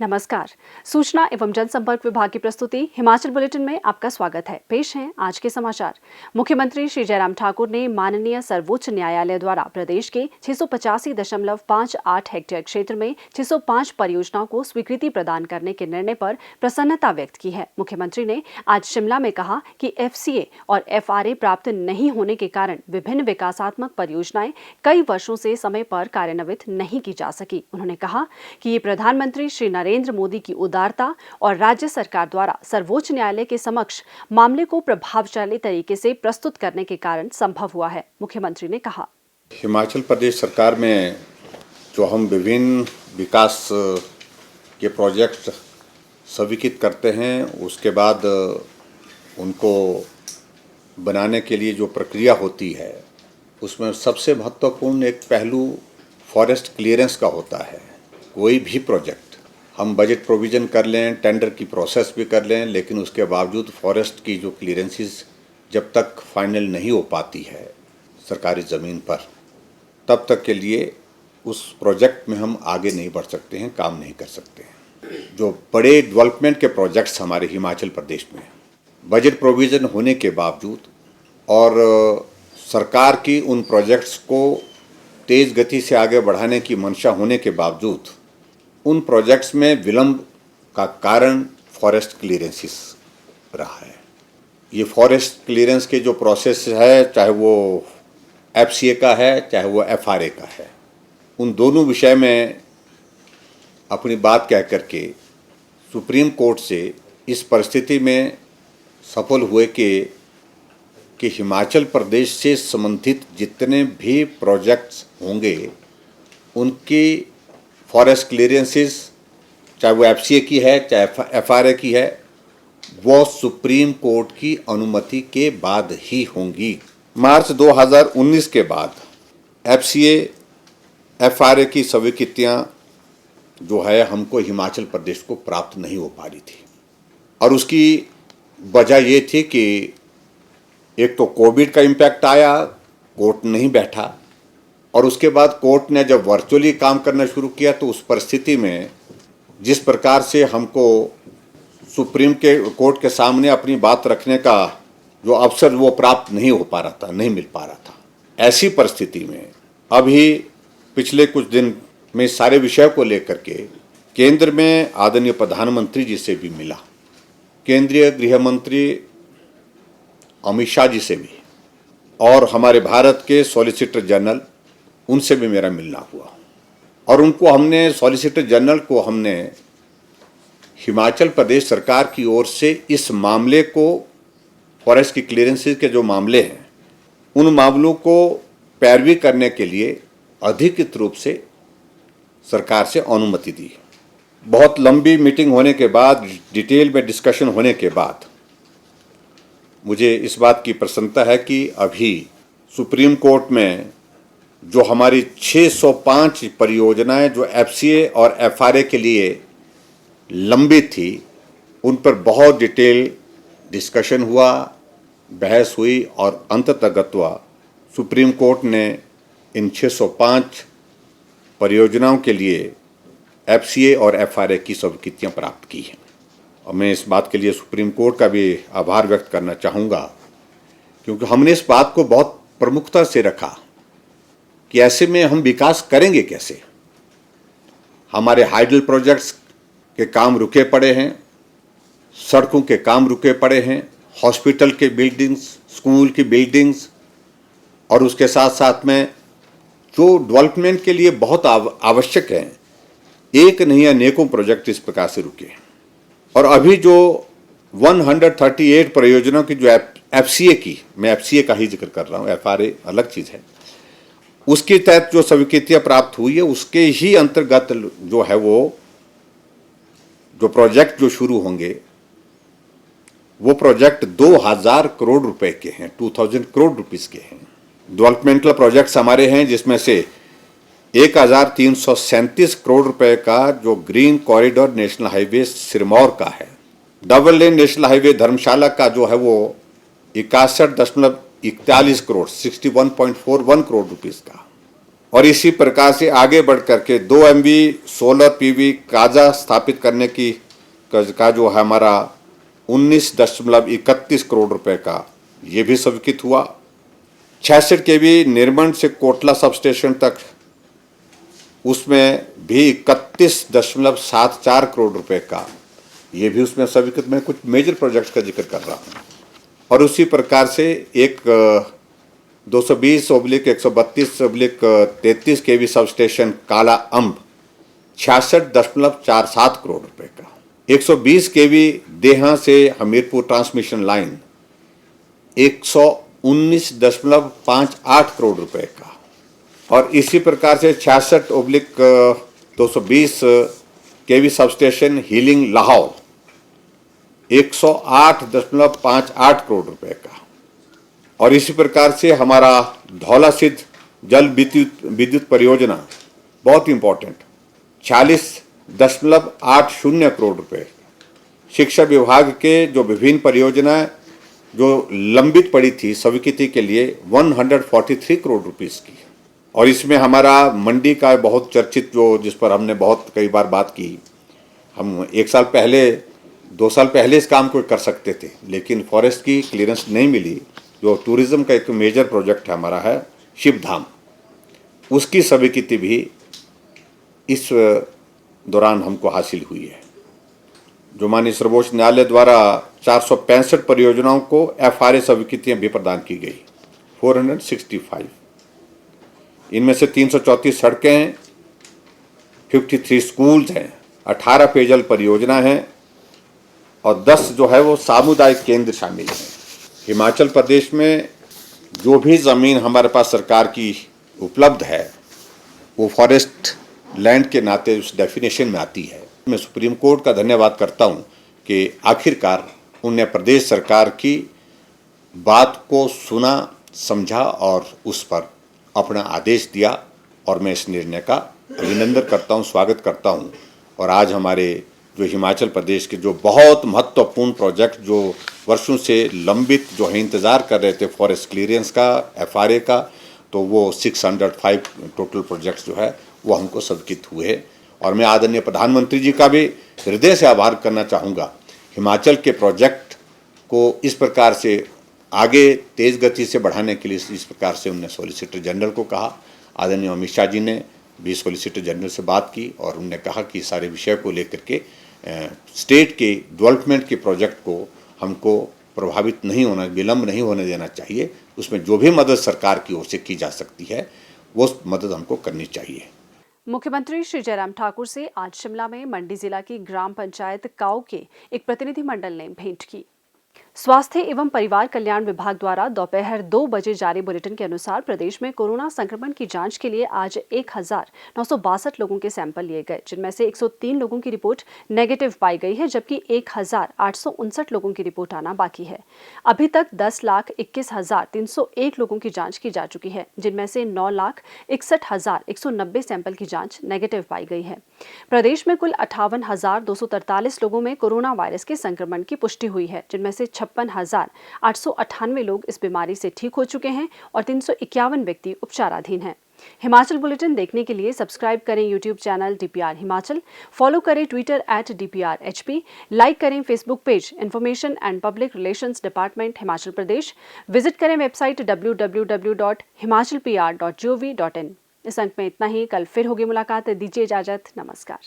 नमस्कार। सूचना एवं जनसंपर्क विभाग की प्रस्तुति हिमाचल बुलेटिन में आपका स्वागत है। पेश हैं आज के समाचार। मुख्यमंत्री श्री जयराम ठाकुर ने माननीय सर्वोच्च न्यायालय द्वारा प्रदेश के 685.58 हेक्टेयर क्षेत्र में 605 परियोजनाओं को स्वीकृति प्रदान करने के निर्णय पर प्रसन्नता व्यक्त की है। मुख्यमंत्री ने आज शिमला में कहा कि FCA और FRA प्राप्त नहीं होने के कारण विभिन्न विकासात्मक परियोजनाएं कई वर्षों से समय पर कार्यान्वित नहीं की जा सकी। उन्होंने कहा कि ये प्रधानमंत्री श्री नरेंद्र मोदी की उदारता और राज्य सरकार द्वारा सर्वोच्च न्यायालय के समक्ष मामले को प्रभावशाली तरीके से प्रस्तुत करने के कारण संभव हुआ है। मुख्यमंत्री ने कहा, हिमाचल प्रदेश सरकार में जो हम विभिन्न विकास के प्रोजेक्ट स्वीकृत करते हैं, उसके बाद उनको बनाने के लिए जो प्रक्रिया होती है, उसमें सबसे महत्वपूर्ण एक पहलू फॉरेस्ट क्लियरेंस का होता है। कोई भी प्रोजेक्ट हम बजट प्रोविज़न कर लें, टेंडर की प्रोसेस भी कर लें, लेकिन उसके बावजूद फॉरेस्ट की जो क्लियरेंसेस जब तक फाइनल नहीं हो पाती है सरकारी ज़मीन पर, तब तक के लिए उस प्रोजेक्ट में हम आगे नहीं बढ़ सकते हैं, काम नहीं कर सकते हैं। जो बड़े डेवलपमेंट के प्रोजेक्ट्स हमारे हिमाचल प्रदेश में बजट प्रोविज़न होने के बावजूद और सरकार की उन प्रोजेक्ट्स को तेज़ गति से आगे बढ़ाने की मंशा होने के बावजूद उन प्रोजेक्ट्स में विलंब का कारण फॉरेस्ट क्लियरेंसेस रहा है। ये फॉरेस्ट क्लियरेंस के जो प्रोसेस है, चाहे वो FCA का है चाहे वो FRA का है, उन दोनों विषय में अपनी बात कह करके सुप्रीम कोर्ट से इस परिस्थिति में सफल हुए कि हिमाचल प्रदेश से संबंधित जितने भी प्रोजेक्ट्स होंगे उनकी फॉरेस्ट क्लियरेंसेस, चाहे वो FCA की है चाहे FRA की है, वो सुप्रीम कोर्ट की अनुमति के बाद ही होंगी। मार्च 2019 के बाद FCA FRA की स्वीकृतियाँ जो है हमको हिमाचल प्रदेश को प्राप्त नहीं हो पा रही थी, और उसकी वजह ये थी कि एक तो कोविड का इम्पैक्ट आया, कोर्ट नहीं बैठा, और उसके बाद कोर्ट ने जब वर्चुअली काम करना शुरू किया तो उस परिस्थिति में जिस प्रकार से हमको सुप्रीम कोर्ट के सामने अपनी बात रखने का जो अवसर वो प्राप्त नहीं हो पा रहा था, नहीं मिल पा रहा था। ऐसी परिस्थिति में अभी पिछले कुछ दिन में सारे विषय को लेकर के केंद्र में आदरणीय प्रधानमंत्री जी से भी मिला, केंद्रीय गृह मंत्री अमित शाह जी से भी, और हमारे भारत के सॉलिसिटर जनरल, उनसे भी मेरा मिलना हुआ, और उनको हमने सॉलिसिटर जनरल को हमने हिमाचल प्रदेश सरकार की ओर से इस मामले को, फॉरेस्ट की क्लियरेंसेस के जो मामले हैं, उन मामलों को पैरवी करने के लिए अधिकृत रूप से सरकार से अनुमति दी। बहुत लंबी मीटिंग होने के बाद, डिटेल में डिस्कशन होने के बाद मुझे इस बात की प्रसन्नता है कि अभी सुप्रीम कोर्ट में जो हमारी 605 परियोजनाएं जो FCA और FRA के लिए लंबित थी, उन पर बहुत डिटेल डिस्कशन हुआ, बहस हुई, और अंततः सुप्रीम कोर्ट ने इन 605 परियोजनाओं के लिए FCA और FRA की स्वीकृतियां प्राप्त की हैं। और मैं इस बात के लिए सुप्रीम कोर्ट का भी आभार व्यक्त करना चाहूँगा, क्योंकि हमने इस बात को बहुत प्रमुखता से रखा कि ऐसे में हम विकास करेंगे कैसे। हमारे हाइडल प्रोजेक्ट्स के काम रुके पड़े हैं, सड़कों के काम रुके पड़े हैं, हॉस्पिटल के बिल्डिंग्स, स्कूल की बिल्डिंग्स, और उसके साथ साथ में जो डेवलपमेंट के लिए बहुत आवश्यक हैं, एक नहीं अनेकों प्रोजेक्ट इस प्रकार से रुके हैं। और अभी जो 138 परियोजनाओं की जो FCA की, मैं FCA का ही जिक्र कर रहा हूँ, FRA अलग चीज़ है, उसके तहत जो स्वीकृतियाँ प्राप्त हुई है, उसके ही अंतर्गत जो है वो जो प्रोजेक्ट जो शुरू होंगे, वो प्रोजेक्ट 2000 करोड़ रुपए के हैं, 2000 करोड़ रुपीस के हैं। डेवलपमेंटल प्रोजेक्ट्स हमारे हैं, जिसमें से 1337 करोड़ रुपए का जो green corridor national highway Sirmaur का है, डबल लेन नेशनल हाईवे धर्मशाला का जो है वो 61.41 करोड़ 61.41 करोड़ रुपीस का, और इसी प्रकार से आगे बढ़ करके 2 MV सोलर PV काजा स्थापित करने की का जो है हमारा 19.31 करोड़ रुपए का ये भी स्वीकृत हुआ। 66 kV निर्मंड से कोटला सब स्टेशन तक उसमें भी 31.74 करोड़ रुपए का ये भी उसमें स्वीकृत। मैं कुछ मेजर प्रोजेक्ट्स का जिक्र कर रहा हूँ। और उसी प्रकार से एक 220/132/33 kV सब स्टेशन काला अम्ब 66.47 करोड़ रुपए का। 120 kV देहा से हमीरपुर ट्रांसमिशन लाइन 119.58 करोड़ रुपए का। और इसी प्रकार से 66/220 kV sub station healing Lahaul 108.58 crore रुपए का। और इसी प्रकार से हमारा धौला सिद्ध जल विद्युत परियोजना बहुत इंपॉर्टेंट 40.80 करोड़ रुपए। शिक्षा विभाग के जो विभिन्न परियोजनाएं जो लंबित पड़ी थी स्वीकृति के लिए 143 करोड़ रुपीस की। और इसमें हमारा मंडी का बहुत चर्चित जो जिस पर हमने बहुत कई बार बात की, हम 1 साल पहले 2 साल पहले इस काम को कर सकते थे लेकिन फॉरेस्ट की क्लियरेंस नहीं मिली। जो टूरिज्म का एक मेजर प्रोजेक्ट है हमारा है शिवधाम, उसकी स्वीकृति भी इस दौरान हमको हासिल हुई है। जो माननीय सर्वोच्च न्यायालय द्वारा 465 परियोजनाओं को FRA स्वीकृतियां भी प्रदान की गई 465। इनमें से 334 सड़कें हैं, 53 स्कूल्स हैं, 18 पेयजल परियोजना हैं और 10 जो है वो सामुदायिक केंद्र शामिल हैं। हिमाचल प्रदेश में जो भी ज़मीन हमारे पास सरकार की उपलब्ध है वो फॉरेस्ट लैंड के नाते उस डेफिनेशन में आती है। मैं सुप्रीम कोर्ट का धन्यवाद करता हूं कि आखिरकार उन्होंने प्रदेश सरकार की बात को सुना, समझा और उस पर अपना आदेश दिया और मैं इस निर्णय का अभिनंदन करता हूं, स्वागत करता हूं। और आज हमारे जो हिमाचल प्रदेश के जो बहुत महत्वपूर्ण प्रोजेक्ट जो वर्षों से लंबित जो है इंतज़ार कर रहे थे फॉरेस्ट क्लियरेंस का, FRA का, तो वो 605 टोटल प्रोजेक्ट्स जो है वो हमको स्वीकृत हुए। और मैं आदरणीय प्रधानमंत्री जी का भी हृदय से आभार करना चाहूँगा। हिमाचल के प्रोजेक्ट को इस प्रकार से आगे तेज़ गति से बढ़ाने के लिए इस प्रकार से उन्होंने सॉलिसिटर जनरल को कहा। आदरणीय अमित शाह जी ने भी सॉलिसिटर जनरल से बात की और उन्होंने कहा कि सारे विषय को लेकर के स्टेट के डेवलपमेंट के प्रोजेक्ट को हमको प्रभावित नहीं होना, विलम्ब नहीं होने देना चाहिए। उसमें जो भी मदद सरकार की ओर से की जा सकती है वो मदद हमको करनी चाहिए। मुख्यमंत्री श्री जयराम ठाकुर से आज शिमला में मंडी जिला की ग्राम पंचायत काऊ के एक प्रतिनिधिमंडल ने भेंट की। स्वास्थ्य एवं परिवार कल्याण विभाग द्वारा दोपहर 2 बजे जारी बुलेटिन के अनुसार प्रदेश में कोरोना संक्रमण की जांच के लिए आज 1962 लोगों के सैंपल लिए गए, जिनमें से 103 लोगों की रिपोर्ट नेगेटिव पाई गई है, जबकि 1859 लोगों की रिपोर्ट आना बाकी है। अभी तक 10,21,301 लोगों की जांच की जा चुकी है, जिनमें से 9,61,190 सैंपल की जांच नेगेटिव पाई गई है। प्रदेश में कुल 58,243 लोगों में कोरोना वायरस के संक्रमण की पुष्टि हुई है, जिनमें से 56,898 लोग इस बीमारी से ठीक हो चुके हैं और 351 व्यक्ति उपचाराधीन हैं। हिमाचल बुलेटिन देखने के लिए सब्सक्राइब करें YouTube channel DPR Himachal, follow करें ट्विटर @DPRHP, लाइक करें Facebook page information and public relations department Himachal Pradesh, visit करें वेबसाइट www.himachalpr.gov.in। इस अंक में इतना ही। कल फिर होगी मुलाकात, दीजिए इजाजत, नमस्कार।